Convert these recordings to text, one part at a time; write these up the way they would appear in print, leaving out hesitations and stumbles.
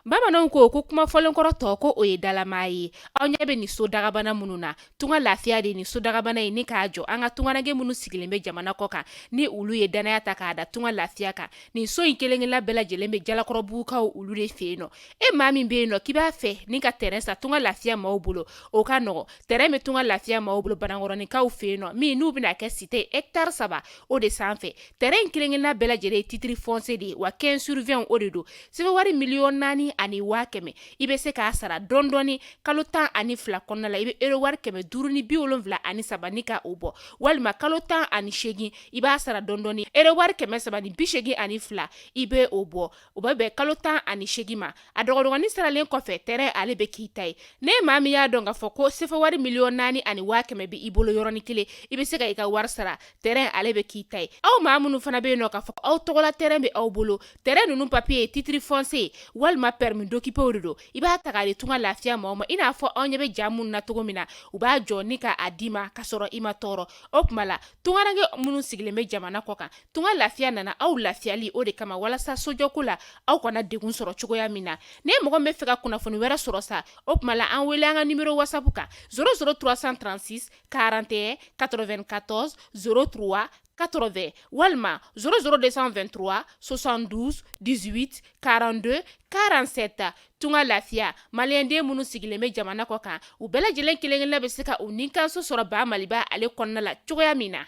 Bamananw ko kuma fɔlen kɔrɔ tɔ ko o ye dalama ye. Aw ɲɛ bɛ ni so dagabana minnu na, tunga lafiya de ni so dagabana ye ni k'a jɔ an ka tunganage minnu sigilen bɛ jamana kɔ kan ni olu ye danaya ta k'a da tunga lafiya kan. Nin so in kelen-kelenna bɛɛ lajɛlen bɛ jalakɔrɔbugukaw olu de fɛ yen nɔ. E maa min bɛ yen nɔ k'i b'a fɛ ni ka terrain sa tunga lafiya maaw bolo, o ka nɔgɔ. Terrain bɛ tunga lafiya maaw bolo Banankɔrɔnikaw fɛ yen nɔ min n'u bɛna kɛ cité hectare 3 o de sanfɛ. Terrain kelen-kelenna bɛɛ lajɛlen ye titre foncier de ye wa 15/20 o de don. Sɛbɛnwari 4,400,000 ani 100,000 i bɛ se k'a sara dɔɔni kalo 12 kɔnɔna la i bɛ euro wari 573 ni ka o bɔ walima kalo 18 i b'a sara dɔɔni euro wari 382 i bɛ o bɔ o bɛ bɛn kalo 18 ma a dɔgɔdɔgɔnin saralen kɔfɛ terrain ale bɛ k'i ta ye ne maa min y'a dɔn k'a fɔ ko sɛbɛnwari 4,400,000 ani 100,000 bɛ i bolo yɔrɔnin kelen i bɛ se ka i ka wari sara terrain ale bɛ k'i ta ye aw maa minnu fana bɛ yen nɔ k'a fɔ aw tɔgɔla terrain bɛ aw bolo terrain ninnu papier ye titre foncier walima permis d'occuper de don i b'a ta k'a di tunga lafiya maaw ma i n'a fɔ aw ɲɛ bɛ ja minnu na cogo min na u b'a jɔ ni ka a d'i ma ka sɔrɔ i ma tɔɔrɔ o tuma la tunganage minnu sigilen bɛ jamana kɔ kan tunga lafiya nana aw lafiyali o de kama walasa sojɔko la aw kana degun sɔrɔ cogoya min na ne mɔgɔ min bɛ fɛ ka kunnafoni wɛrɛ sɔrɔ sa o tuma la an wele an ka numéro whatsapp kan 00336 41 94 03 80 walima 00223 72 18 42 47 tunga lafiya maliyɛnden minnu sigilen bɛ jamana kɔ kan u bɛɛ lajɛlen kelen-kelenna bɛ se ka u ninkanso sɔrɔ ba maliba ale kɔnɔna la cogoya min na.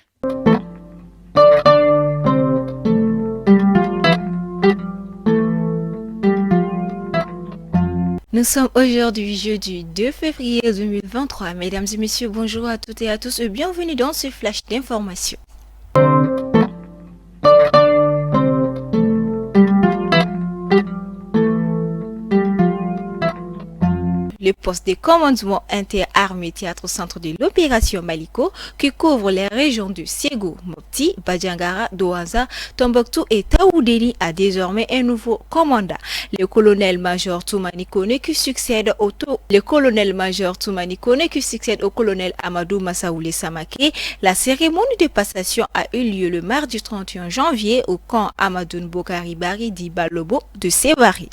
Nous sommes aujourd'hui jeudi 2 février 2023. Mesdames et messieurs, bonjour à toutes et à tous et bienvenue dans ce flash d'information. Le poste de commandement interarmées théâtre centre de l'opération Maliko, qui couvre les régions de Ségou, Mopti, Badjangara, Douaza, Tombouctou et Taoudéni, a désormais un nouveau commandant, le colonel-major Toumani Kone qui succède au colonel Amadou Massaoulé Samake. La cérémonie de passation a eu lieu le mardi 31 janvier au camp Amadoun Bokari Bari di Balobo de Sévari.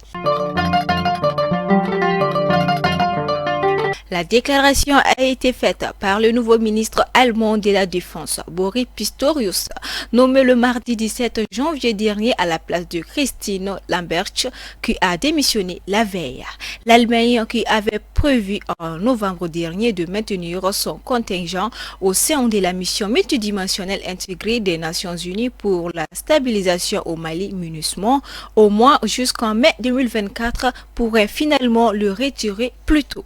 La déclaration a été faite par le nouveau ministre allemand de la Défense, Boris Pistorius, nommé le mardi 17 janvier dernier à la place de Christine Lambertsch, qui a démissionné la veille. L'Allemagne, qui avait prévu en novembre dernier de maintenir son contingent au sein de la mission multidimensionnelle intégrée des Nations Unies pour la stabilisation au Mali, MINUSMA, au moins jusqu'en mai 2024, pourrait finalement le retirer plus tôt.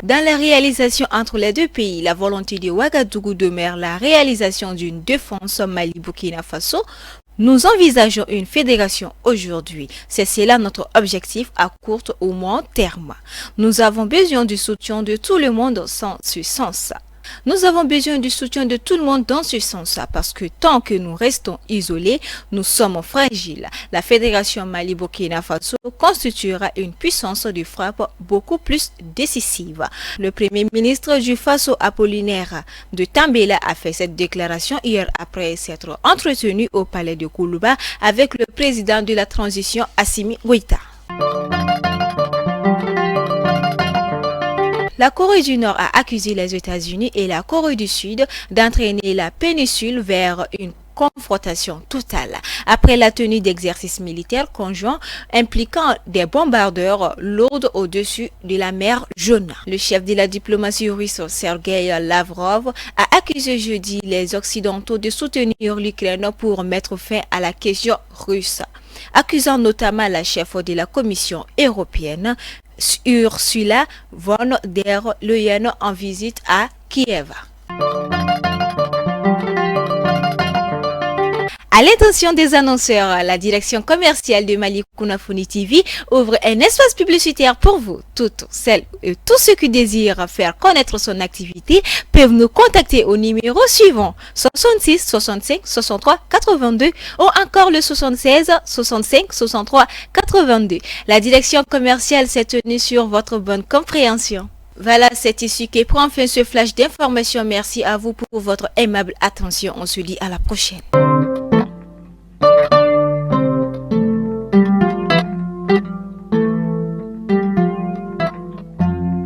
Dans la réalisation entre les deux pays, la volonté de Ouagadougou demeure la réalisation d'une défense Mali-Burkina Faso. Nous envisageons une fédération aujourd'hui. C'est cela notre objectif à court ou moyen terme. Nous avons besoin du soutien de tout le monde dans ce sens. Nous avons besoin du soutien de tout le monde dans ce sens-là parce que tant que nous restons isolés, nous sommes fragiles. La Fédération Mali-Burkina Faso constituera une puissance de frappe beaucoup plus décisive. Le Premier ministre du Faso Apollinaire de Tambela a fait cette déclaration hier après s'être entretenu au palais de Koulouba avec le président de la transition Assimi Goïta. La Corée du Nord a accusé les États-Unis et la Corée du Sud d'entraîner la péninsule vers une confrontation totale après la tenue d'exercices militaires conjoints impliquant des bombardeurs lourds au-dessus de la mer Jaune. Le chef de la diplomatie russe, Sergei Lavrov, a accusé jeudi les Occidentaux de soutenir l'Ukraine pour mettre fin à la question russe, accusant notamment la chef de la Commission européenne, Ursula von der Leyen, en visite à Kiev. À l'intention des annonceurs, la direction commerciale de Mali Kunafoni TV ouvre un espace publicitaire pour vous. Toutes celles et tous ceux qui désirent faire connaître son activité peuvent nous contacter au numéro suivant 66 65 63 82 ou encore le 76 65 63 82. La direction commerciale s'est tenue sur votre bonne compréhension. Voilà, c'est ici que prend fin ce flash d'information. Merci à vous pour votre aimable attention. On se dit à la prochaine.